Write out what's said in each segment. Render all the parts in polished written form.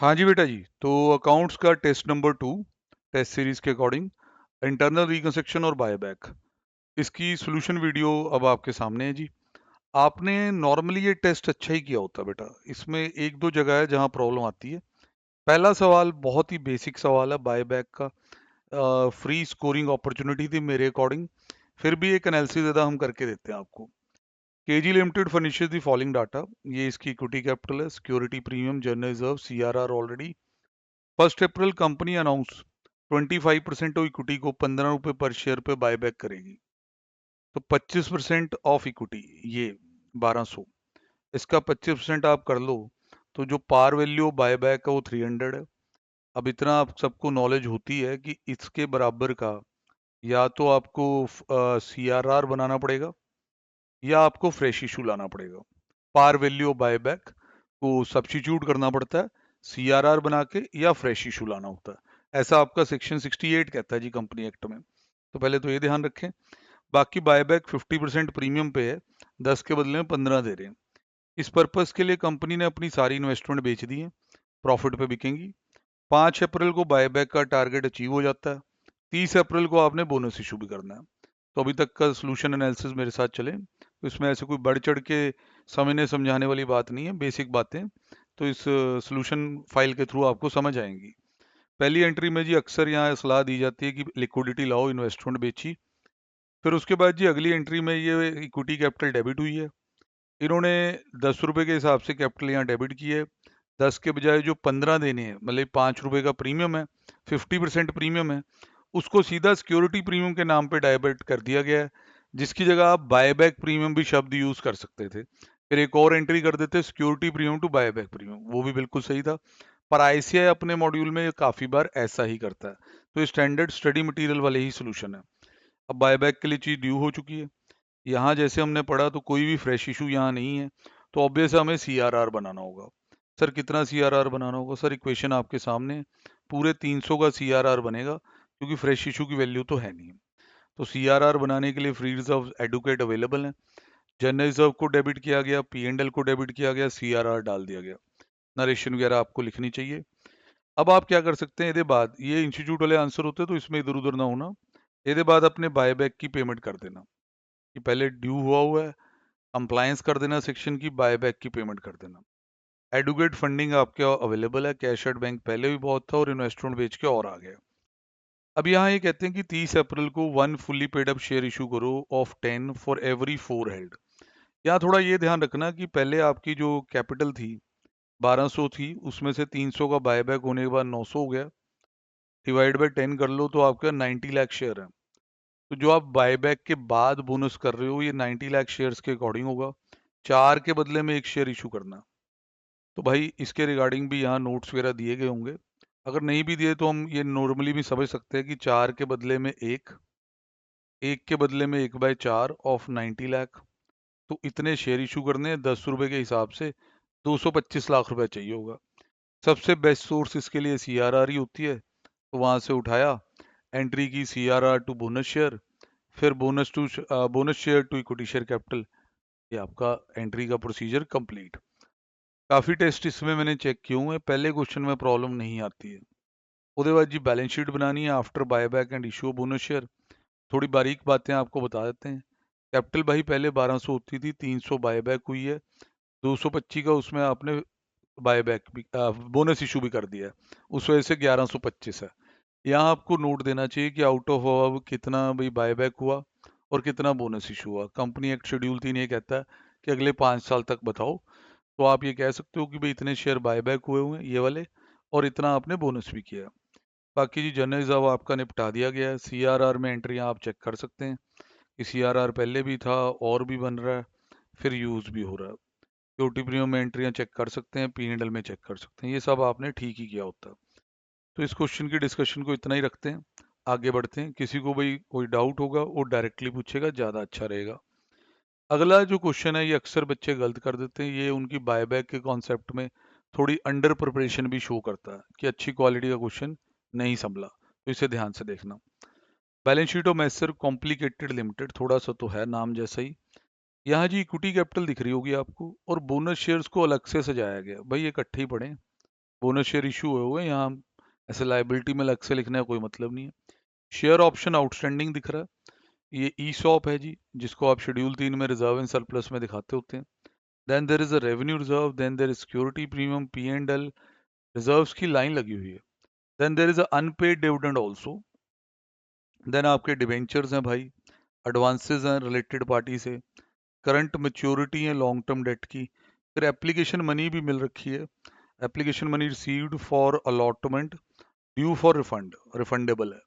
हाँ जी बेटा जी, तो अकाउंट्स का टेस्ट नंबर 2 टेस्ट सीरीज के अकॉर्डिंग इंटरनल रिकंस्ट्रक्शन और बायबैक, इसकी सोल्यूशन वीडियो अब आपके सामने है जी। आपने नॉर्मली ये टेस्ट अच्छा ही किया होता बेटा। इसमें एक दो जगह है जहाँ प्रॉब्लम आती है। पहला सवाल बहुत ही बेसिक सवाल है बायबैक का। फ्री स्कोरिंग अपॉर्चुनिटी थी मेरे अकॉर्डिंग, फिर भी एक एनालिसिस ज़्यादा हम करके देते हैं आपको। KG limited furnishes the following data. ये इसकी इक्विटी कैपिटल है, security premium, general reserve, CRR already. 1 April company announce 25% of equity को 15 रुपए पर शेयर पे बायबैक करेगी। तो 25% ऑफ इक्विटी, ये 1200, इसका 25% आप कर लो तो जो पार वैल्यू बायबैक है वो 300 है। अब इतना आप सबको नॉलेज होती है कि इसके बराबर का या तो आपको सीआरआर बनाना पड़ेगा या आपको फ्रेश इशू लाना पड़ेगा। पार वैल्यू बायबैक को सब्स्टिट्यूट करना पड़ता है सीआरआर बना के, या फ्रेश इशू लाना होता है। ऐसा आपका सेक्शन 68 कहता है जी कंपनी एक्ट में। तो पहले तो ये ध्यान रखें। बाकी बायबैक 50% प्रीमियम पे है, 10 के बदले में 15 दे रहे हैं। इस पर्पस के लिए कंपनी ने अपनी सारी इन्वेस्टमेंट बेच दी है, प्रॉफिट पे बिकेंगी। 5 अप्रैल को बायबैक का टारगेट अचीव हो जाता है। 30 अप्रैल को आपने बोनस इशू भी करना है। तो अभी तक का सोल्यूशन एनालिसिस मेरे साथ चले तो इसमें ऐसे कोई बढ़ चढ़ के समझने समझाने वाली बात नहीं है, बेसिक बातें तो इस सोल्यूशन फाइल के थ्रू आपको समझ आएंगी। पहली एंट्री में जी अक्सर यहाँ सलाह दी जाती है कि लिक्विडिटी लाओ, इन्वेस्टमेंट बेची। फिर उसके बाद जी अगली एंट्री में ये इक्विटी कैपिटल डेबिट हुई है। इन्होंने 10 रुपए के हिसाब से कैपिटल यहाँ डेबिट की है। 10 के बजाय जो 15 देने हैं, मतलब 5 रुपए का प्रीमियम है, 50% प्रीमियम है, उसको सीधा सिक्योरिटी प्रीमियम के नाम पे डाइवर्ट कर दिया गया है, जिसकी जगह आप बायबैक प्रीमियम भी शब्द यूज कर सकते थे। फिर एक और एंट्री कर देते security premium to buyback premium, वो भी बिल्कुल सही था। पर आईसीआई अपने मॉड्यूल में काफी बार ऐसा ही करता है। तो स्टैंडर्ड स्टडी मटेरियल वाले ही सोल्यूशन है। अब बायबैक के लिए चीज ड्यू हो चुकी है। यहाँ जैसे हमने पढ़ा तो कोई भी फ्रेश इशू यहाँ नहीं है, तो ऑब्वियस हमें सीआरआर बनाना होगा। सर कितना सीआरआर बनाना होगा? सर इक्वेशन आपके सामने है। पूरे 300 का सीआरआर बनेगा, क्योंकि फ्रेश इशू की वैल्यू तो है नहीं। तो सीआरआर बनाने के लिए फ्री रिजर्व एडुकेट अवेलेबल है। जनरल रिजर्व को डेबिट किया गया, पी&एल को डेबिट किया गया, सीआरआर डाल दिया गया। नरेशन वगैरह आपको लिखनी चाहिए। अब आप क्या कर सकते हैं, इसके बाद ये इंस्टीट्यूट वाले आंसर होते हैं तो इसमें इधर उधर ना होना। इसके बाद अपने बायबैक की पेमेंट कर देना, कि पहले ड्यू हुआ है, कंप्लायंस कर देना सेक्शन की, बायबैक की पेमेंट कर देना। एडुकेट फंडिंग आपके अवेलेबल है, कैश एट बैंक पहले भी बहुत था और इन्वेस्टमेंट बेच के और आ गया। अब यहाँ ये कहते हैं कि 30 अप्रैल को 1 fully paid up share issue करो ऑफ 10 फॉर एवरी 4 हेल्ड। यहाँ थोड़ा ये ध्यान रखना कि पहले आपकी जो कैपिटल थी 1200 थी, उसमें से 300 का बायबैक होने के बाद 900 हो गया। डिवाइड बाय 10 कर लो तो आपका 90 लाख शेयर है। तो जो आप बायबैक के बाद बोनस कर रहे हो ये 90 लाख शेयर्स के अकॉर्डिंग होगा। 4 के बदले में 1 शेयर इशू करना। तो भाई इसके रिगार्डिंग भी यहाँ नोट्स वगैरह दिए गए होंगे। अगर नहीं भी दिए तो हम ये नॉर्मली भी समझ सकते हैं कि 4 के बदले में 1, 1 के बदले में 1/4 ऑफ 90 लाख। तो इतने शेयर इशू करने हैं, 10 रुपए के हिसाब से 225 लाख रुपए चाहिए होगा। सबसे बेस्ट सोर्स इसके लिए सीआरआर ही होती है। तो वहां से उठाया, एंट्री की सीआरआर टू बोनस शेयर, फिर bonus share to equity share capital. ये आपका एंट्री का प्रोसीजर कंप्लीट। काफ़ी टेस्ट इसमें मैंने चेक किए हुए हैं, पहले क्वेश्चन में प्रॉब्लम नहीं आती है। उसके बाद जी बैलेंस शीट बनानी है after buyback and issue bonus share. थोड़ी बारीक बातें आपको बता देते हैं। कैपिटल भाई पहले 1200 होती थी, 300 बायबैक हुई है, 225 का उसमें आपने बायबैक भी बोनस इशू भी कर दिया है, उस वजह से 1125 है। यहाँ आपको नोट देना चाहिए कि आउट ऑफ अब कितना भाई बायबैक हुआ और कितना बोनस इशू हुआ। कंपनी एक्ट शेड्यूल 3 ये कहता है कि अगले 5 साल तक बताओ। तो आप ये कह सकते हो कि भाई इतने शेयर बायबैक हुए हुए हैं ये वाले, और इतना आपने बोनस भी किया। बाकी जी जनरल रिजर्व आपका निपटा दिया गया है। सीआरआर में एंट्रियां आप चेक कर सकते हैं कि सीआरआर पहले भी था और भी बन रहा है, फिर यूज भी हो रहा है। सिक्योरिटी प्रीमियम में एंट्रियां चेक कर सकते हैं, पी&एल में चेक कर सकते हैं, ये सब आपने ठीक ही किया होता है। तो इस क्वेश्चन की डिस्कशन को इतना ही रखते हैं, आगे बढ़ते हैं। किसी को भाई कोई डाउट होगा वो डायरेक्टली पूछेगा, ज़्यादा अच्छा रहेगा। अगला जो क्वेश्चन है ये अक्सर बच्चे गलत कर देते हैं, ये उनकी बायबैक के कॉन्सेप्ट में थोड़ी अंडर प्रिपरेशन भी शो करता है कि अच्छी क्वालिटी का क्वेश्चन नहीं संभला। तो इसे ध्यान से देखना। Balance sheet of masher complicated limited, थोड़ा सा तो है नाम जैसा ही। यहाँ जी इक्विटी कैपिटल दिख रही होगी आपको, और बोनस शेयर्स को अलग से सजाया गया, भाई ये इकट्ठे ही पढ़े। बोनस शेयर इशू हुए हुए हैं, यहाँ ऐसे लाइबिलिटी में अलग से लिखने का कोई मतलब नहीं है। शेयर ऑप्शन आउटस्टैंडिंग दिख रहा है, ये ई शॉप है जी, जिसको आप शेड्यूल 3 में रिजर्व एंड सरप्लस में दिखाते होते हैं। Then there is a revenue reserve, then there is security premium, P and L, reserves की लाइन लगी हुई है। Then there is a unpaid dividend also. Then आपके डिवेंचर्स हैं भाई, एडवांसेस हैं रिलेटेड पार्टी से, करंट मेच्योरिटी है लॉन्ग टर्म डेट की, फिर एप्लीकेशन मनी भी मिल रखी है, application money received for allotment, due for refund, refundable है।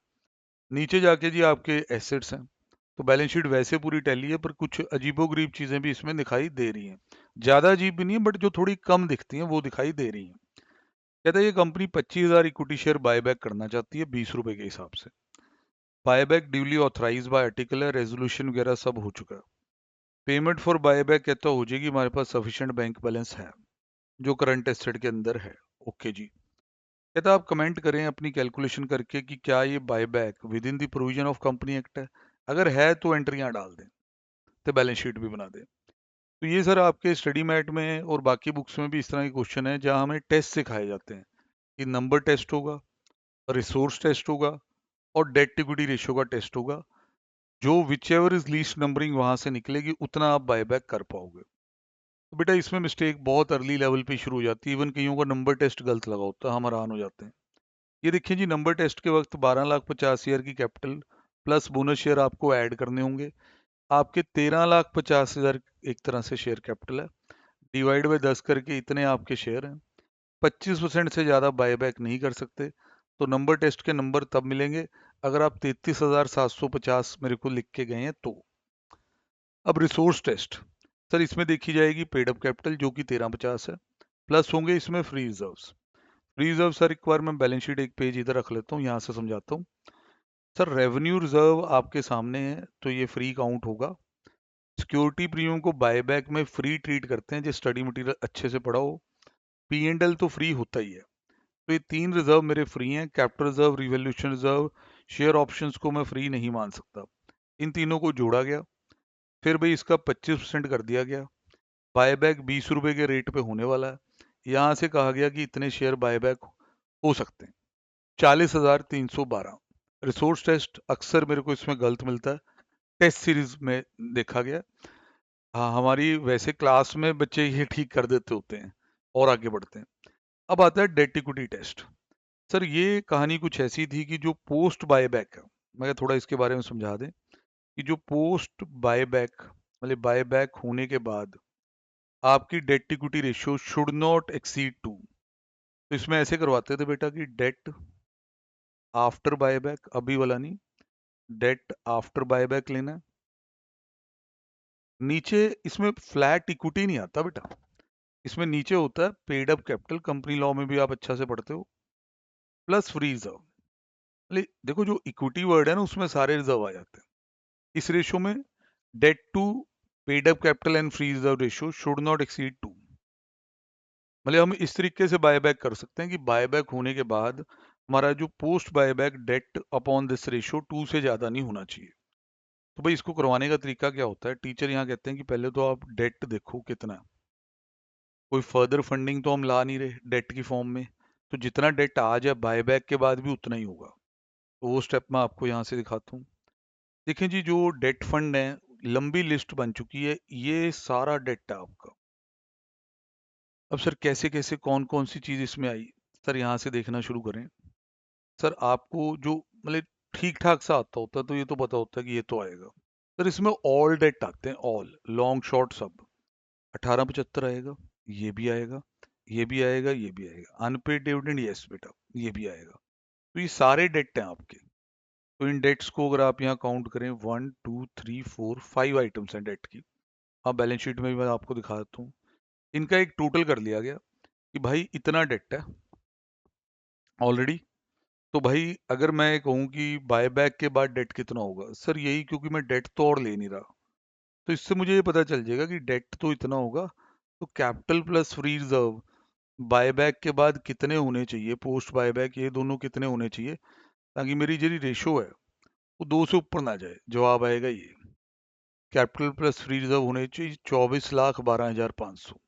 नीचे जाके जी आपके एसेट्स हैं, तो बैलेंस शीट वैसे पूरी टैली है, पर कुछ अजीबोगरीब चीजें भी इसमें दिखाई दे रही हैं। ज्यादा अजीब भी नहीं है, बट जो थोड़ी कम दिखती हैं वो दिखाई दे रही हैं। कहता है ये कंपनी 25,000 इक्विटी शेयर बायबैक करना चाहती है 20 रुपए के हिसाब से। Buyback duly authorise by article है, रेजोल्यूशन वगैरह सब हो चुका है। पेमेंट फॉर बायबैक कहता हो जाएगी, हमारे पास सफिशिएंट बैंक बैलेंस है जो करंट एसेट के अंदर है। ओके जी। कहता आप कमेंट करें अपनी कैलकुलेशन करके कि क्या ये buyback with in the provision of company act है। अगर है तो एंट्रियां डाल दें, तो बैलेंस शीट भी बना दें। तो ये सर आपके स्टडी मैट में और बाकी बुक्स में भी इस तरह के क्वेश्चन है, जहां हमें टेस्ट सिखाए जाते हैं कि नंबर टेस्ट होगा, रिसोर्स टेस्ट होगा, और डेट इक्विटी रेशियो का टेस्ट होगा। जो which ever is least numbering वहां से निकलेगी, उतना आप बायबैक कर पाओगे। तो बेटा इसमें मिस्टेक बहुत अर्ली लेवल पे शुरू हो जाती है, इवन कईयों का नंबर टेस्ट गलत लगा होता है, हम हैरान हो जाते हैं। ये देखिए जी, नंबर टेस्ट के वक्त 12,50,000 की कैपिटल प्लस बोनस शेयर आपको ऐड करने होंगे। आपके 13,50,000 एक तरह से शेयर कैपिटल है, डिवाइड बाई 10 करके इतने आपके शेयर हैं। 25% से ज़्यादा बायबैक नहीं कर सकते। तो नंबर टेस्ट के नंबर तब मिलेंगे अगर आप 33,750 मेरे को लिख के गए हैं तो। अब रिसोर्स टेस्ट, सर इसमें देखी जाएगी पेड अप कैपिटल जो कि 1350 है, प्लस होंगे इसमें free reserves. Free reserve sir एक बार मैं बैलेंस शीट एक पेज इधर रख लेता हूँ, यहाँ से समझाता हूँ। सर रेवेन्यू रिजर्व आपके सामने है, तो ये फ्री काउंट होगा। सिक्योरिटी प्रीमियम को बायबैक में फ्री ट्रीट करते हैं, जो स्टडी मटेरियल अच्छे से पढ़ा हो। पी एंड एल तो फ्री होता ही है। तो ये 3 रिजर्व मेरे फ्री हैं, capital reserve, revolution reserve, share options को मैं फ्री नहीं मान सकता। इन तीनों को जोड़ा गया, फिर भाई इसका 25% कर दिया गया। बायबैक 20 रुपए के रेट पे होने वाला है। यहाँ से कहा गया कि इतने शेयर बायबैक हो सकते हैं, 40,312। रिसोर्स टेस्ट अक्सर मेरे को इसमें गलत मिलता है, टेस्ट सीरीज में देखा गया। हाँ, हमारी वैसे क्लास में बच्चे ये ठीक कर देते होते हैं और आगे बढ़ते हैं। अब आता है डेट इक्विटी टेस्ट। सर ये कहानी कुछ ऐसी थी कि जो पोस्ट बायबैक है, मैं थोड़ा इसके बारे में समझा दें कि जो पोस्ट बायबैक मतलब बायबैक होने के बाद आपकी debt equity ratio should not exceed 2। तो इसमें ऐसे करवाते थे बेटा कि डेट आफ्टर बायबैक, अभी वाला नहीं, डेट आफ्टर बायबैक लेना है। नीचे इसमें फ्लैट इक्विटी नहीं आता बेटा, इसमें नीचे होता है paid up capital, company law में भी आप अच्छा से पढ़ते हो, प्लस फ्री रिजर्व। देखो जो इक्विटी वर्ड है ना, उसमें सारे रिजर्व आ जाते हैं। इस रेशियो में debt to paid up capital and free reserve ratio should not exceed 2। मतलब हम इस तरीके से बायबैक कर सकते हैं कि बायबैक होने के बाद हमारा जो post buyback debt upon this ratio 2 से ज़्यादा नहीं होना चाहिए। तो भाई इसको करवाने का तरीका क्या होता है, टीचर यहाँ कहते हैं कि पहले तो आप डेट देखो कितना है। कोई फर्दर फंडिंग तो हम ला नहीं रहे डेट की फॉर्म में, तो जितना डेट आ जाए बायबैक के बाद भी उतना ही होगा। तो वो स्टेप मैं आपको यहाँ से दिखाता हूँ। देखें जी, जो डेट फंड है, लंबी लिस्ट बन चुकी है, ये सारा डेट है आपका। अब सर कैसे कैसे कौन कौन सी चीज़ इसमें आई, सर यहाँ से देखना शुरू करें। सर आपको जो मतलब ठीक ठाक सा आता होता है तो ये तो पता होता है कि ये तो आएगा। सर इसमें ऑल डेट आते हैं, ऑल लॉन्ग शॉर्ट सब। 1875 आएगा, ये भी आएगा, ये भी आएगा, ये भी आएगा। अनपेड डिविडेंड, यस बेटा, ये भी आएगा। तो ये सारे डेट हैं आपके। तो इन डेट्स को अगर आप यहाँ काउंट करें, 1 2 3 4 5 आइटम्स हैं डेट की। हाँ, बैलेंस शीट में भी मैं आपको दिखा देता हूँ। इनका एक टोटल कर लिया गया कि भाई इतना डेट है ऑलरेडी। तो भाई अगर मैं कहूँ कि बायबैक के बाद डेट कितना होगा, सर यही, क्योंकि मैं डेट तो और ले नहीं रहा, तो इससे मुझे ये पता चल जाएगा कि डेट तो इतना होगा। तो capital plus free reserve buyback के बाद कितने होने चाहिए, पोस्ट बायबैक, ये दोनों कितने होने चाहिए, ताकि मेरी जो रेशो है वो 2 से ऊपर ना जाए। जवाब आएगा ये, कैपिटल प्लस फ्री रिजर्व होने चाहिए 24,12,500।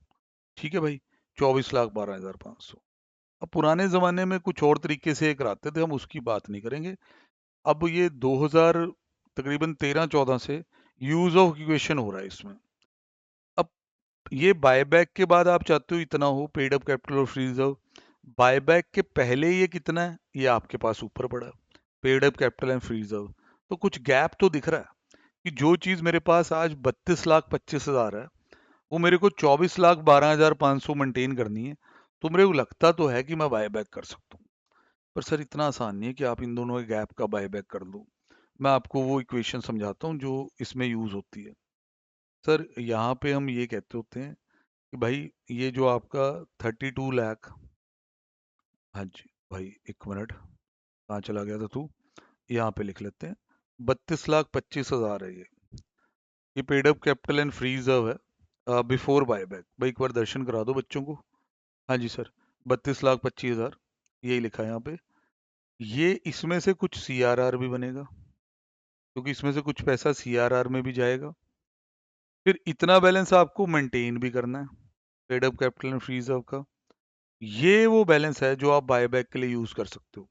ठीक है भाई, 24,12,500। अब पुराने ज़माने में कुछ और तरीके से कराते थे, हम उसकी बात नहीं करेंगे। अब ये 2000 तकरीबन 13-14 से यूज़ ऑफ इक्वेशन हो रहा है इसमें। अब ये बायबैक के बाद आप चाहते हो इतना हो पेड अप कैपिटल और फ्री रिजर्व, बायबैक के पहले ये कितना है ये आपके पास ऊपर पड़ा है, paid up capital and free reserve. तो कुछ गैप तो दिख रहा है कि जो चीज़ मेरे पास आज 32,25,000 है वो मेरे को 24,12,500 मेंटेन करनी है। तो मेरे को लगता तो है कि मैं बायबैक कर सकता हूँ, पर सर इतना आसान नहीं है कि आप इन दोनों के गैप का बायबैक कर लो। मैं आपको वो इक्वेशन समझाता हूँ जो इसमें यूज होती है। सर यहाँ पे हम ये कहते होते हैं कि भाई ये जो आपका 32 लाख, हाँ जी भाई एक मिनट, कहाँ चला गया था तू, यहाँ पे लिख लेते हैं, 32,25,000 है ये paid up capital and free reserve है बिफोर बायबैक। भाई एक बार दर्शन करा दो बच्चों को। हाँ जी सर, 32,25,000 यही लिखा है यहाँ पे। ये इसमें से कुछ सीआरआर भी बनेगा, क्योंकि इसमें से कुछ पैसा सीआरआर में भी जाएगा। फिर इतना बैलेंस आपको मेंटेन भी करना है paid up capital and free reserve का। ये वो बैलेंस है जो आप बायबैक के लिए यूज कर सकते हो।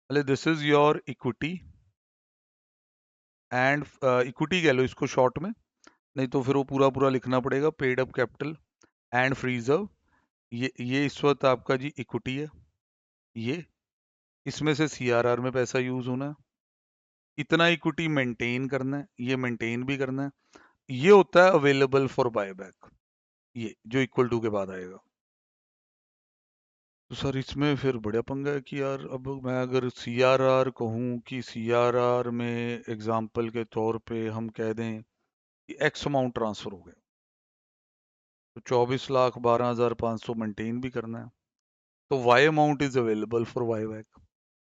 मतलब this is your equity and equity कह लो इसको शॉर्ट में, नहीं तो फिर वो पूरा पूरा लिखना पड़ेगा paid up capital and free reserve. ये इस वक्त आपका जी इक्विटी है, ये इसमें से सीआरआर में पैसा यूज होना है, इतना इक्विटी मेंटेन करना है, ये मेंटेन भी करना है। ये होता है अवेलेबल फॉर बायबैक, ये जो इक्वल टू के बाद आएगा। तो सर इसमें फिर बड़ा पंगा है कि यार अब मैं अगर सीआरआर कहूँ कि सीआरआर में एग्जाम्पल के तौर पे हम कह दें कि एक्स अमाउंट ट्रांसफर हो गया, तो 24,12,500 मेंटेन भी करना है, तो why amount is available for buy back.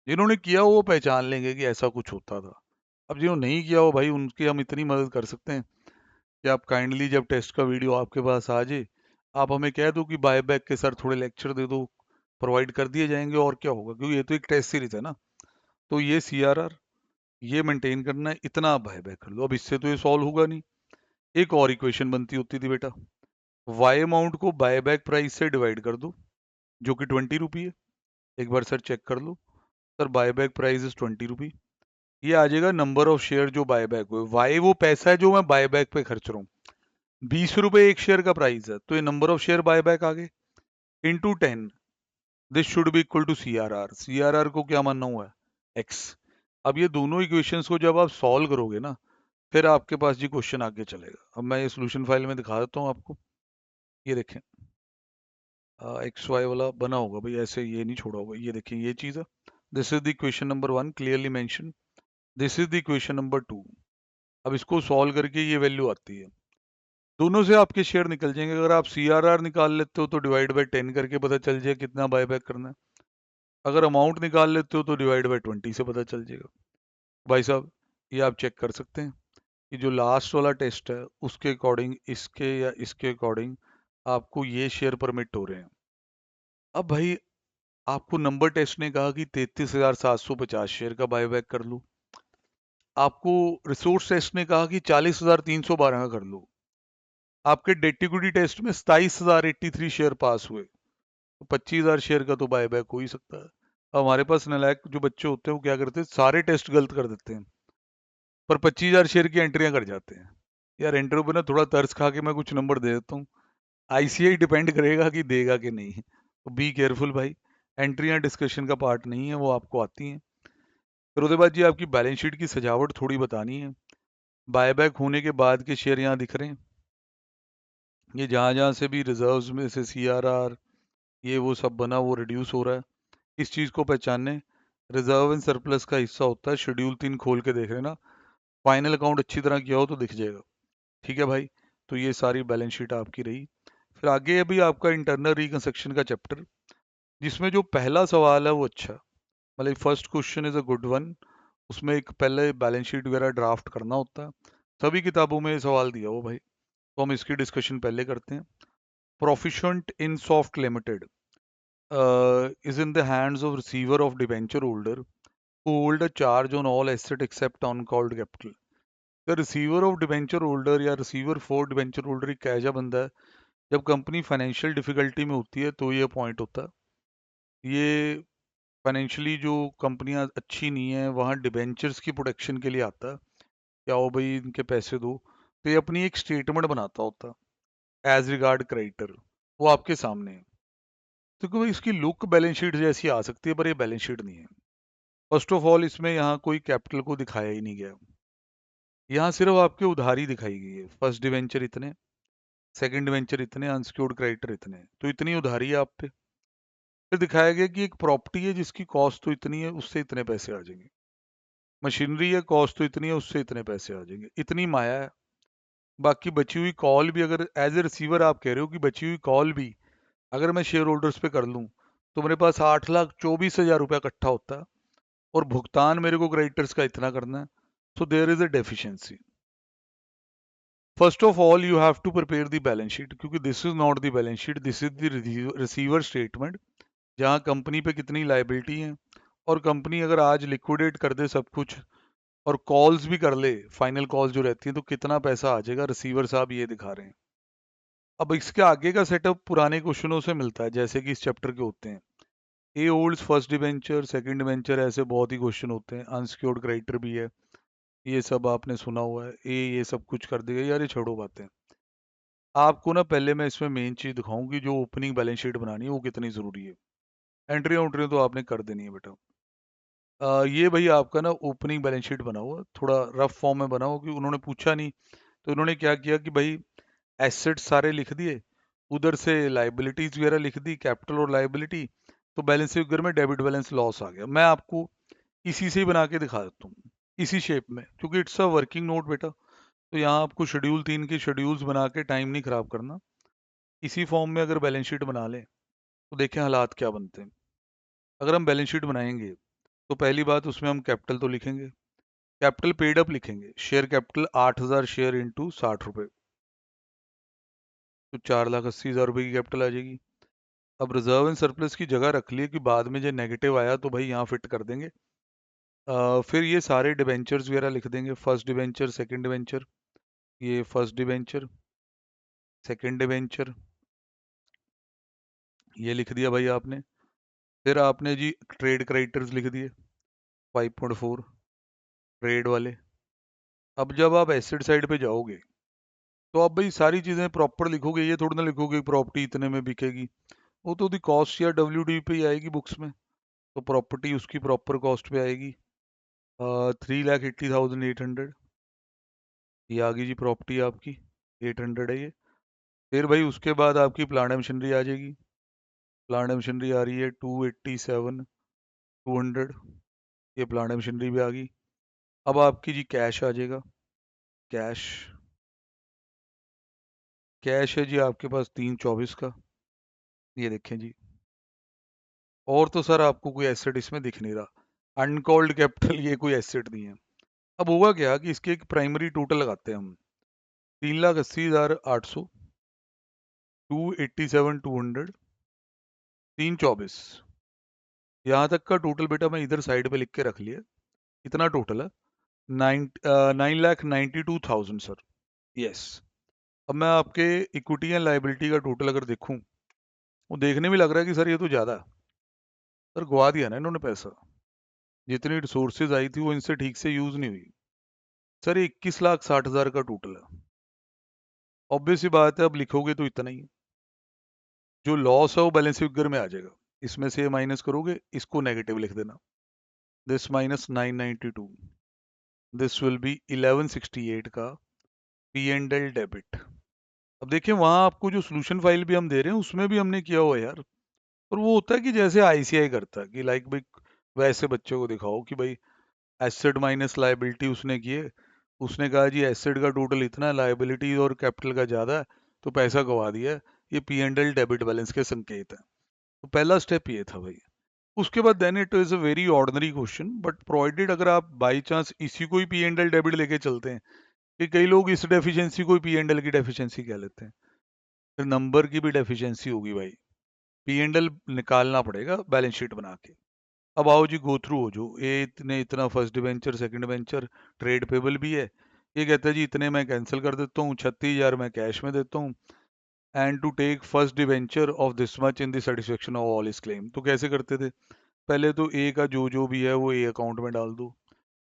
जिन्होंने किया वो पहचान लेंगे कि ऐसा कुछ होता था। अब जिन्होंने नहीं किया हो भाई उनकी हम इतनी मदद कर सकते हैं कि आप काइंडली जब टेस्ट का वीडियो आपके पास आ जाए आप हमें कह दो कि बायबैक के सर थोड़े लेक्चर दे दो, प्रोवाइड कर दिए जाएंगे, और क्या होगा, क्योंकि ये तो एक टेस्ट सीरीज है ना। तो ये सीआरआर ये मेंटेन करना है, इतना आप बायबैक कर लो। अब इससे तो ये सॉल्व होगा नहीं, एक और इक्वेशन बनती होती थी बेटा, वाई अमाउंट को बायबैक प्राइस से डिवाइड कर दो जो कि 20 रुपी है। एक बार सर चेक कर लो, सर बायबैक प्राइस इज 20 रुपी, ये आ जाएगा नंबर ऑफ शेयर जो बायबैक हुए। वाई वो पैसा है जो मैं बायबैक पे खर्च रहा हूँ, 20 रुपए एक शेयर का प्राइस है, तो ये नंबर ऑफ शेयर बायबैक आ गए into 10, this should be equal to CRR. CRR को क्या मानना हुआ है, एक्स। अब ये दोनों इक्वेशंस को जब आप सॉल्व करोगे ना फिर आपके पास जी क्वेश्चन आगे चलेगा। अब मैं ये सोल्यूशन फाइल में दिखा देता हूँ आपको, ये देखें, एक्स वाई वाला बना होगा भाई, ऐसे ये नहीं छोड़ा होगा, ये देखें ये चीज़ है। This is the equation number 1 clearly mention, this is the equation number 2। अब इसको सॉल्व करके ये वैल्यू आती है, दोनों से आपके शेयर निकल जाएंगे। अगर आप सीआरआर निकाल लेते हो तो डिवाइड बाय 10 करके पता चल जाए कितना बायबैक करना है, अगर अमाउंट निकाल लेते हो तो डिवाइड बाय 20 से पता चल जाएगा। भाई साहब ये आप चेक कर सकते हैं कि जो लास्ट वाला टेस्ट है उसके अकॉर्डिंग इसके या इसके अकॉर्डिंग आपको ये शेयर परमिट हो रहे हैं। अब भाई आपको नंबर टेस्ट ने कहा कि 33,750 शेयर का बायबैक कर लो, आपको रिसोर्स टेस्ट ने कहा कि 40,312 का कर लो, आपके डेट इक्विटी टेस्ट में 27,083 शेयर पास हुए, तो 25,000 शेयर का तो बायबैक हो ही सकता है। अब हमारे पास नालायक जो बच्चे होते हैं वो क्या करते हैं, सारे टेस्ट गलत कर देते हैं पर 25,000 शेयर की एंट्रियां कर जाते हैं। यार एंट्री पर ना थोड़ा तर्स खा के मैं कुछ नंबर दे देता हूँ, आईसीआई डिपेंड करेगा कि देगा कि नहीं, तो बी केयरफुल भाई। एंट्रियां डिस्कशन का पार्ट नहीं है, वो आपको आती हैं। फिर उसके बाद जी आपकी बैलेंस शीट की सजावट थोड़ी बतानी है। बायबैक होने के बाद के शेयर यहाँ दिख रहे हैं, ये जहाँ जहाँ से भी रिजर्व्स में से सीआरआर ये वो सब बना वो रिड्यूस हो रहा है। इस चीज़ को पहचानने, रिजर्व एंड सरप्लस का हिस्सा होता है शेड्यूल 3 खोल के देख लेना, फाइनल अकाउंट अच्छी तरह किया हो तो दिख जाएगा। ठीक है भाई, तो ये सारी बैलेंस शीट आपकी रही। फिर आगे अभी आपका इंटरनल रिकंस्ट्रक्शन का चैप्टर, जिसमें जो पहला सवाल है वो अच्छा, मतलब first question is a good one. उसमें एक पहले बैलेंस शीट वगैरह ड्राफ्ट करना होता है, सभी किताबों में ये सवाल दिया हो भाई, तो हम इसकी डिस्कशन पहले करते हैं। Proficient in soft limited is in the hands of receiver of debenture holder who hold a charge on all asset except on called capital। The receiver of debenture holder या receiver for debenture holder एक ऐसा बंदा है, जब company financial difficulty में होती है तो ये अपॉइंट होता है। ये फाइनेंशियली जो कंपनियां अच्छी नहीं है वहाँ डिबेंचर्स की प्रोटेक्शन के लिए आता है, क्या हो भाई इनके पैसे दो, तो ये अपनी एक स्टेटमेंट बनाता होता एज रिगार्ड क्रेडिटर, वो आपके सामने है। तो क्योंकि इसकी लुक बैलेंस शीट जैसी आ सकती है पर ये बैलेंस शीट नहीं है। फर्स्ट ऑफ ऑल इसमें यहाँ कोई कैपिटल को दिखाया ही नहीं गया, यहाँ सिर्फ आपके उधारी दिखाई गई है। फर्स्ट डिवेंचर इतने, सेकंड डिवेंचर इतने, अनसिक्योर्ड क्रेडिटर इतने, तो इतनी उधारी है आप पे। फिर दिखाया गया कि एक प्रॉपर्टी है जिसकी कॉस्ट तो इतनी है, उससे इतने पैसे आ जाएंगे। मशीनरी है, कॉस्ट तो इतनी है, उससे इतने पैसे आ जाएंगे, इतनी माया है। बाकी बची हुई कॉल भी, अगर एज ए रिसीवर आप कह रहे हो कि बची हुई कॉल भी अगर मैं शेयर होल्डर्स पे कर लूं तो मेरे पास 8,24,000 रुपया इकट्ठा होता है, और भुगतान मेरे को क्रेडिटर्स का इतना करना है। So there is a deficiency. First of all you have to prepare the balance sheet, क्योंकि this is not the balance sheet, this is the receiver statement, जहां कंपनी पे कितनी लाइबिलिटी है, और कंपनी अगर आज लिक्विडेट कर दे सब कुछ और कॉल्स भी कर ले, फाइनल कॉल्स जो रहती है, तो कितना पैसा आ जाएगा, रिसीवर साहब ये दिखा रहे हैं। अब इसके आगे का सेटअप पुराने क्वेश्चनों से मिलता है, जैसे कि इस चैप्टर के होते हैं a holds first debenture, second debenture, ऐसे बहुत ही क्वेश्चन होते हैं, अनसिक्योर्ड क्रेडिटर भी है, ये सब आपने सुना हुआ है। ये सब कुछ कर देगा यार, ये छोड़ो बातें। आपको ना पहले मैं इसमें मेन चीज दिखाऊं कि जो ओपनिंग बैलेंस शीट बनानी है वो कितनी जरूरी है। एंट्री उंट्री तो आपने कर देनी है बेटा। ये भाई आपका ना ओपनिंग बैलेंस शीट बना हुआ, थोड़ा रफ फॉर्म में बना हुआ, कि उन्होंने पूछा नहीं तो उन्होंने क्या किया कि भाई एसेट्स सारे लिख दिए, उधर से लाइबिलिटीज वगैरह लिख दी, कैपिटल और लाइबिलिटी, तो बैलेंस फिगर में डेबिट बैलेंस लॉस आ गया। मैं आपको इसी से ही बना के दिखा देता हूँ, इसी शेप में, क्योंकि इट्स अ वर्किंग नोट बेटा। तो यहाँ आपको शेड्यूल 3 के शेड्यूल्स बना के टाइम नहीं खराब करना। इसी फॉर्म में अगर बैलेंस शीट बना लें तो देखें हालात क्या बनते हैं। अगर हम बैलेंस शीट बनाएंगे तो पहली बात उसमें हम कैपिटल तो लिखेंगे, कैपिटल पेड अप लिखेंगे, शेयर कैपिटल 8,000 शेयर इंटू 60 रुपये, तो 4,80,000 रुपये की कैपिटल आ जाएगी। अब रिजर्व एंड सरप्लस की जगह रख लिए कि बाद में जो नेगेटिव आया तो भाई यहाँ फिट कर देंगे। फिर ये सारे डिबेंचर्स वगैरह लिख देंगे, फर्स्ट डिबेंचर, सेकंड डिबेंचर, ये फर्स्ट डिबेंचर, सेकंड डिबेंचर, ये लिख दिया भाई आपने। फिर आपने जी ट्रेड क्रेडिटर्स लिख दिए 5.4, ट्रेड वाले। अब जब आप एसेट साइड पे जाओगे तो आप भाई सारी चीजें प्रॉपर लिखोगे, ये थोड़ी ना लिखोगे प्रॉपर्टी इतने में बिकेगी, वो तो दी कॉस्ट या WD पे ही आएगी बुक्स में, तो प्रॉपर्टी उसकी प्रॉपर कॉस्ट पे आएगी। 3,80,800, ये आ गई जी प्रॉपर्टी आपकी, 800 है ये। फिर भाई उसके बाद आपकी प्लांट एंड मशीनरी आ जाएगी, प्लांट एंड मशीनरी आ रही है 287,200, ये प्लांट एंड मशीनरी भी आ गई। अब आपकी जी कैश आ जाएगा, कैश, कैश है जी आपके पास 324 का, ये देखें जी। और तो सर आपको कोई एसेट इसमें दिख नहीं रहा, अनकॉल्ड कैपिटल ये कोई एसेट नहीं है। अब होगा क्या कि इसके एक प्राइमरी टोटल लगाते हैं हम, 3,80,800, 287,200, 324, यहाँ तक का टोटल बेटा मैं इधर साइड पे लिख के रख लिया, इतना टोटल है 9,92,000 सर। यस। अब मैं आपके इक्विटी एंड लाइबिलिटी का टोटल अगर देखूं, वो देखने में लग रहा है कि सर ये तो ज़्यादा है। सर गवा दिया ना इन्होंने पैसा, जितनी रिसोर्सेज आई थी वो इनसे ठीक से यूज़ नहीं हुई। सर ये 21,60,000 का टोटल है। ऑब्वियस सी बात है, अब लिखोगे तो इतना ही है। जो लॉस है वो बैलेंस फिगर में आ जाएगा, इसमें से माइनस करोगे, इसको नेगेटिव लिख देना, this minus 992, this will be 1168 का P&L डेबिट। अब देखिए वहां आपको जो सोल्यूशन फाइल भी हम दे रहे हैं उसमें भी हमने किया हुआ है यार, और वो होता है कि जैसे ICI करता है कि लाइक भाई वैसे बच्चों को दिखाओ कि भाई एसेट माइनस लाइबिलिटी उसने किए, उसने कहा जी एसेट का टोटल इतना है, लाइबिलिटी और कैपिटल का ज़्यादा है, तो पैसा गवा दिया है। ये P&L डेबिट बैलेंस के संकेत है। तो पहला स्टेप ये था भाई। उसके बाद then it is a very ordinary question, but provided अगर आप बाई चांस इसी को ही P&L डेबिट लेके चलते हैं, कि कई लोग इस डेफिशिएंसी को P&L की डेफिशिएंसी कह लेते हैं, फिर नंबर की भी डेफिशिएंसी होगी भाई, P&L निकालना पड़ेगा बैलेंस शीट बना के। अब आओ जी गो थ्रू हो जो, ये इतने इतना first debenture, second debenture, trade payable भी है, ये कहता है जी इतने मैं कैंसिल कर देता हूँ, 36,000 मैं कैश में देता हूँ, and to take first debenture of this much in the satisfaction of all his claim. तो कैसे करते थे, पहले तो ए का जो भी है वो ए अकाउंट में डाल दो,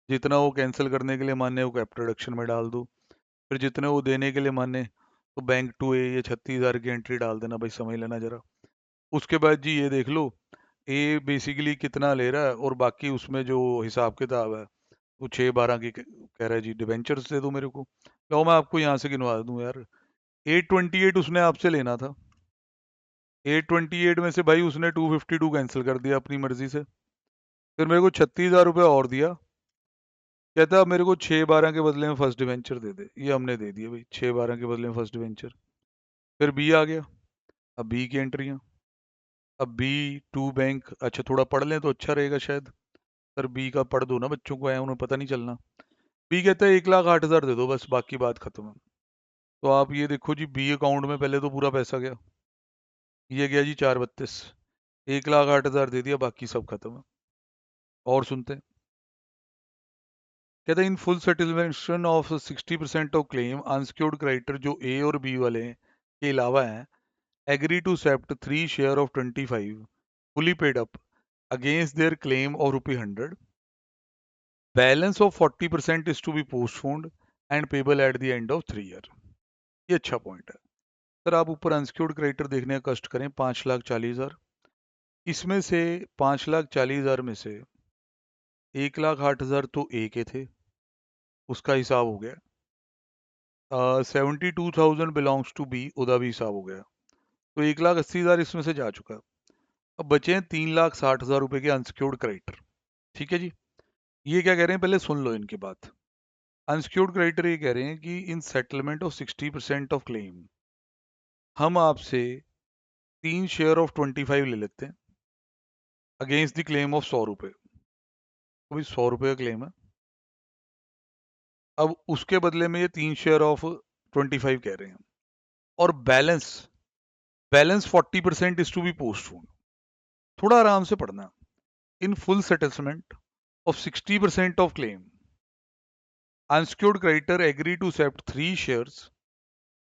जितना वो कैंसिल करने के लिए माने वो कैपिटल रिडक्शन में डाल दो, फिर जितने वो देने के लिए माने तो बैंक टू ए ये 36,000 की एंट्री डाल देना भाई, समझ लेना जरा। उसके बाद जी ये देख लो ए बेसिकली कितना ले रहा है, और बाकी उसमें जो हिसाब किताब है वो 6-12 की कह रहा है जी, डिवेंचर्स दे दो मेरे को। लो मैं आपको यहाँ से गिनवा दूं यार, 828 उसने आपसे लेना था, 828 में से भाई उसने 252 कैंसिल कर दिया अपनी मर्जी से, फिर मेरे को 36,000 रुपये और दिया, कहता अब मेरे को 6-12 के बदले में फर्स्ट डिवेंचर दे दे। ये हमने दे दिया भाई, 6-12 के बदले में फर्स्ट डिवेंचर। फिर बी आ गया, अब बी की एंट्रियां, अब बी टू बैंक, अच्छा थोड़ा पढ़ लें तो अच्छा रहेगा शायद, सर बी का पढ़ दो ना बच्चों को, आया उन्हें पता नहीं चलना। बी कहता है 1,08,000 दे दो बस, बाकी बात खत्म है। तो आप ये देखो जी, बी अकाउंट में पहले तो पूरा पैसा गया, ये गया जी 432, 1,08,000 दे दिया, बाकी सब खत्म है। और सुनते हैं, कहते हैं in full settlement of 60% of claim unsecured creditor जो ए और बी वाले हैं के अलावा हैं, agree to accept 3 share of 25 fully paid up against their claim of ₹100. Balance of 40% is to be postponed and payable at the end of 3 year. ये अच्छा point है सर। आप ऊपर अनसिक्योर्ड क्रेडिटर देखने का कष्ट करें, 5,40,000, इसमें से 5,40,000 में से 1,08,000 तो ए के थे, उसका हिसाब हो गया, 72,000 बिलोंग्स टू बी, उदा भी हिसाब हो गया, तो 1,80,000 इसमें से जा चुका। अब बचे हैं 3,60,000 रुपए के अनसिक्योर्ड क्रेडिटर। ठीक है जी, ये क्या कह रहे हैं पहले सुन लो इनकी बात। अनसिक्योर्ड क्रेडिटर ये कह रहे हैं कि इन सेटलमेंट ऑफ 60% ऑफ क्लेम हम आपसे 3 शेयर ऑफ 25 ले लेते हैं अगेंस्ट द क्लेम ऑफ 100 रुपये। तो भाई 100 रुपये का क्लेम है, अब उसके बदले में ये 3 शेयर ऑफ 25 कह रहे हैं, और balance balance 40% is to be postpone. थोड़ा आराम से पढ़ना। In full settlement of 60% of claim unsecured creditor agree to accept 3 shares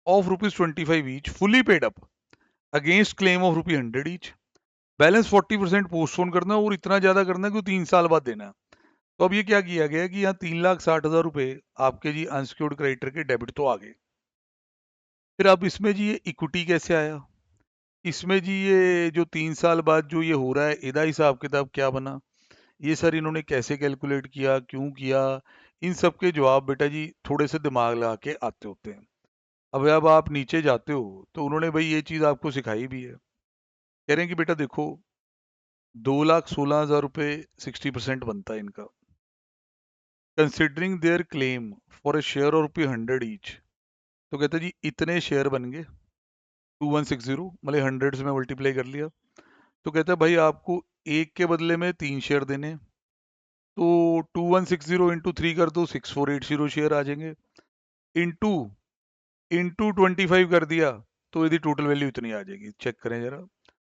of ₹25 each fully paid up against claim of ₹100 each। Balance 40% postpone करना और इतना ज्यादा करना कि 3 साल बाद देना। तो अब ये क्या किया गया कि यहाँ 3,60,000 रुपए आपके जी अनसिक्योर्ड क्रेडिटर के डेबिट तो आ गए। फिर अब इसमें जी ये इक्विटी कैसे आया, इसमें जी ये जो 3 साल बाद जो ये हो रहा है इदा हिसाब किताब क्या बना, ये सर इन्होंने कैसे कैलकुलेट किया, क्यों किया, इन सब के जवाब बेटा जी थोड़े से दिमाग लगा के आते होते हैं। अब आप नीचे जाते हो तो उन्होंने भाई ये चीज़ आपको सिखाई भी है, कह रहे हैं कि बेटा देखो 2,16,000 रुपये 60% बनता है इनका, considering there claim for a share और ₹100 ईच। तो कहते हैं जी इतने शेयर बन गए 2160, मतलब 100 से मैं मल्टीप्लाई कर लिया, तो कहता है भाई आपको एक के बदले में 3 शेयर देने हैं। तो 2160 इंटू 3 कर दो, 6480 शेयर आ जाएंगे, इंटू इंटू 25 कर दिया तो यदि टोटल वैल्यू इतनी आ जाएगी, चेक करें जरा,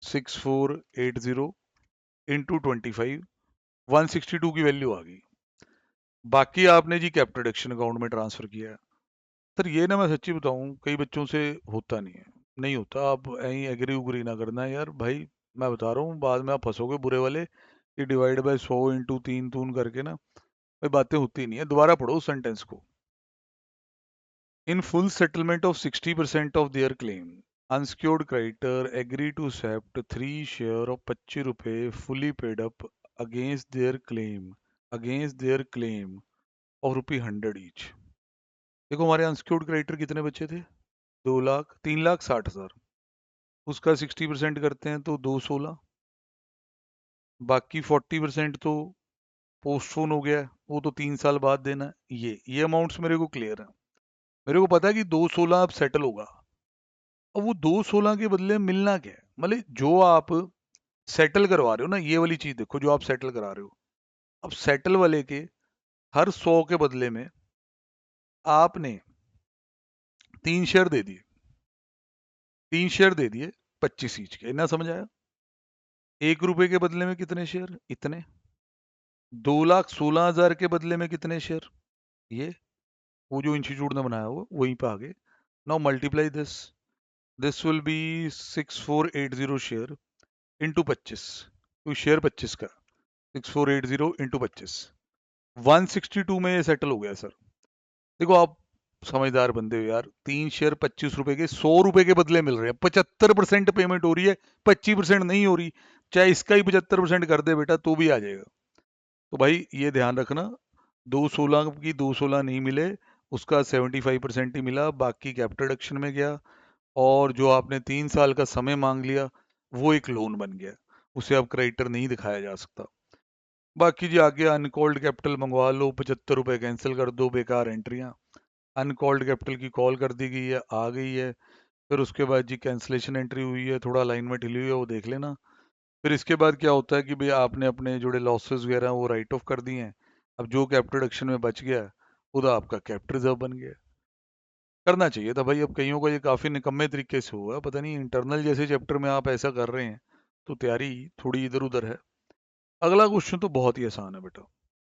6480 इंटू 25, 162 की वैल्यू आ गई। बाकी आपने जी कैपिटल रिडक्शन अकाउंट में ट्रांसफर किया है। सर ये ना मैं सच्ची बताऊं कई बच्चों से होता नहीं है, नहीं होता, आप यहीं एग्री उग्री ना करना यार भाई, मैं बता रहा हूँ बाद में आप फंसोगे बुरे वाले, कि डिवाइड बाय 100 इंटू 3 तून करके ना भाई बातें होती नहीं है। दोबारा पढ़ो उस सेंटेंस को। In full settlement of 60% of their claim unsecured creditor agree to accept 3 share of 25 रुपए fully paid up against their claim of ₹100 each. देखो हमारे अनसिक्योर्ड क्रेडिटर कितने बचे थे, 2,00,000, 3,60,000, उसका 60% करते हैं तो 216, बाकी 40% तो पोस्टपोन हो गया है, वो तो 3 साल बाद देना है। ये अमाउंट्स मेरे को क्लियर है, मेरे को पता है कि 216 अब सेटल होगा। अब वो 216 के बदले में मिलना क्या है, मतलब जो आप सेटल करवा रहे हो ना, ये वाली चीज देखो जो आप सेटल करा रहे हो, अब सेटल वाले के हर 100 के बदले में आपने 3 शेयर दे दिए, 3 शेयर दे दिए 25 ईच के, ना समझ आया, 1 रुपए के बदले में कितने शेयर, इतने, 2,16,000 के बदले में कितने शेयर, ये वो जो इंस्टीट्यूट ने बनाया हुआ वहीं पे आ गए। Now multiply this, this will be 6480 share into 25, तो शेयर 25 का 6480 इंटू 25, 162 में ये सेटल हो गया सर। देखो आप समझदार बंदे हो यार, 3 शेयर 25 रुपए के, 100 रुपए के बदले मिल रहे हैं, 75% पेमेंट हो रही है, 25% नहीं हो रही। चाहे इसका ही 75% कर दे बेटा तो भी आ जाएगा। तो भाई ये ध्यान रखना, 216 की 216 नहीं मिले, उसका 75% ही मिला, बाकी कैपिटल रिडक्शन में गया। और जो आपने 3 साल का समय मांग लिया वो एक लोन बन गया, उसे अब क्रेडिटर नहीं दिखाया जा सकता। बाकी जी आगे अनकॉल्ड कैपिटल मंगवा लो, 75 रुपए कैंसिल कर दो, बेकार एंट्रियां। अनकॉल्ड कैपिटल की कॉल कर दी गई है, आ गई है। फिर उसके बाद जी कैंसिलेशन एंट्री हुई है, थोड़ा अलाइनमेंट हिली हुई है, वो देख लेना। फिर इसके बाद क्या होता है कि भाई आपने अपने जुड़े लॉसेस वगैरह वो राइट ऑफ कर दिए हैं। अब जो कैपिटल रिडक्शन में बच गया वो तो आपका कैपिटल रिजर्व बन गया। करना चाहिए था भाई, अब कईयों का ये काफ़ी निकम्मे तरीके से हुआ, पता नहीं इंटरनल जैसे चैप्टर में आप ऐसा कर रहे हैं तो तैयारी थोड़ी इधर उधर है। अगला क्वेश्चन तो बहुत ही आसान है बेटा,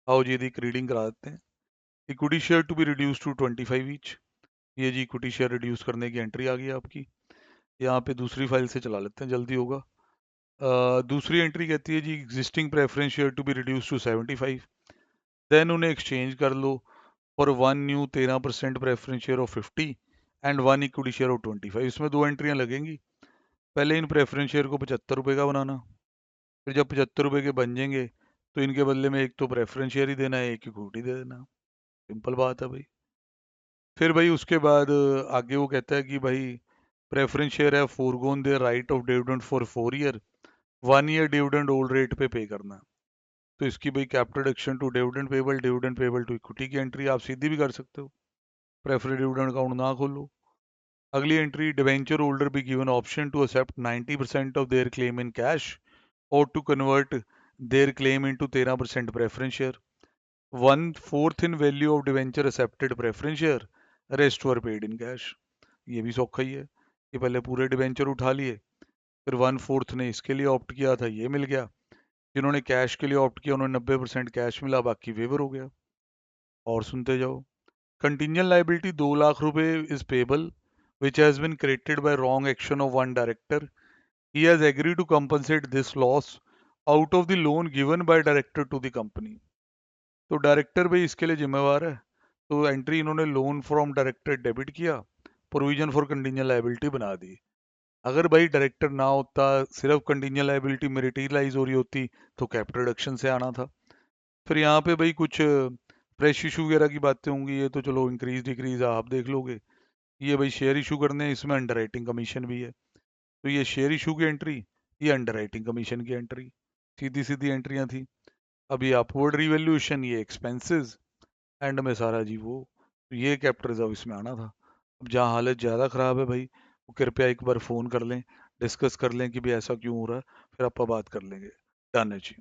आओ जी एक रीडिंग करा देते हैं। Equity share to be reduce to 25 each, ये जी इक्विटी शेयर रिड्यूस करने की एंट्री आ गई आपकी। यहाँ पे दूसरी फाइल से चला लेते हैं, जल्दी होगा। दूसरी एंट्री कहती है जी existing preference share to be reduce to 75, then उन्हें एक्सचेंज कर लो for one new 13% preference share of 50 and one equity share of 25। इसमें दो एंट्रियां लगेंगी। पहले इन प्रेफरेंस शेयर को 75 रुपये का बनाना, फिर जब 75 रुपये के बन जाएंगे तो इनके बदले में एक तो प्रेफरेंस शेयर ही देना है, एक इक्विटी दे देना। सिंपल बात है भाई। फिर भाई उसके बाद आगे वो कहता है कि भाई प्रेफरेंस शेयर है forgone their right of dividend for 4 year, 1 year dividend old rate पे पे करना है। तो इसकी भाई capital reduction to dividend payable to equity की एंट्री आप सीधी भी कर सकते हो, प्रेफरेंस डिविडेंड अकाउंट ना खोलो। अगली entry, debenture holder be given option to accept 90% of their claim in cash और to convert their claim into 13% preference share, 1/4 in value of debenture accepted preference share, rest were paid in cash. ये भी सौखा ही है कि पहले पूरे debenture उठा लिए, फिर 1/4 ने इसके लिए ऑप्ट किया था, ये मिल गया। जिन्होंने कैश के लिए ऑप्ट किया उन्होंने 90% कैश मिला, बाकी वेवर हो गया। और सुनते जाओ। कंटिंजेंट लाइबिलिटी 2 लाख रुपए is payable which has been created by wrong action of one director. He has agreed to compensate this loss out of the loan given by director to the company. तो director भाई इसके लिए जिम्मेवार है, तो entry इन्होंने loan from director debit किया, provision for contingent liability बना दी। अगर भाई डायरेक्टर ना होता, सिर्फ कंटिंजेंट लाइबिलिटी मेरिटलाइज हो रही होती तो कैपिटल रिडक्शन से आना था। फिर यहाँ पे भाई कुछ फ्रेश इशू वगैरह की बातें होंगी, ये तो चलो इंक्रीज डिक्रीज आप देख लोगे। ये भाई शेयर इशू करने हैं, इसमें अंडर राइटिंग कमीशन भी है, तो ये शेयर इशू की एंट्री, ये अंडर राइटिंग कमीशन की एंट्री, सीधी सीधी एंट्रियां थी। अब ये अपवर्ड रिवैल्यूएशन, ये एक्सपेंसेस, एंड में सारा जी वो, तो ये कैपिटल रिजर्व इसमें आना था। अब जहाँ हालत ज़्यादा ख़राब है भाई, वो कृपया एक बार फ़ोन कर लें, डिस्कस कर लें कि भाई ऐसा क्यों हो रहा है, फिर आप बात कर लेंगे। डन है जी।